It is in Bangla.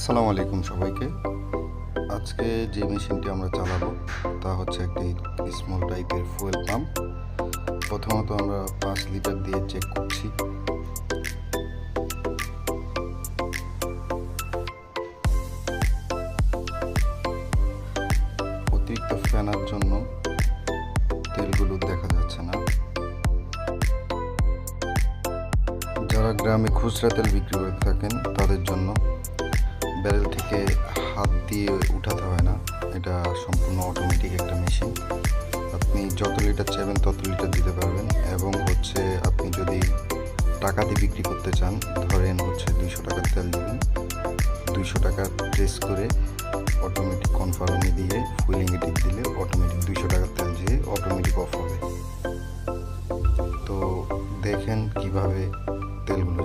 আসসালামু আলাইকুম সবাইকে। আজকে যে মেশিনটি আমরা চালাবো তা হচ্ছে একটি স্মল টাইপের ফুয়েল পাম্প। প্রথমত আমরা 5 লিটার দিয়ে চেক করছি। অতিরিক্ত ফেনার জন্য তেলগুলো দেখা যাচ্ছে না। যারা গ্রামে খুচরা তেল বিক্রি করে থাকেন তাদের জন্য ব্যারেল থেকে হাত দিয়ে উঠাতে হয় না, এটা সম্পূর্ণ অটোমেটিক একটা মেশিন। আপনি যত লিটার চাইবেন তত লিটার দিতে পারবেন এবং আপনি যদি টাকা দিয়ে বিক্রি করতে চান, ধরেন 200 টাকার তেল দিবেন, 200 টাকা প্রেস করে অটোমেটিক কনফার্মে দিয়ে ফুয়েলিংয়ে টিপ দিলে অটোমেটিক 200 টাকার তেল যেয়ে অটোমেটিক অফ হবে। তো দেখেন কিভাবে তেলগুলো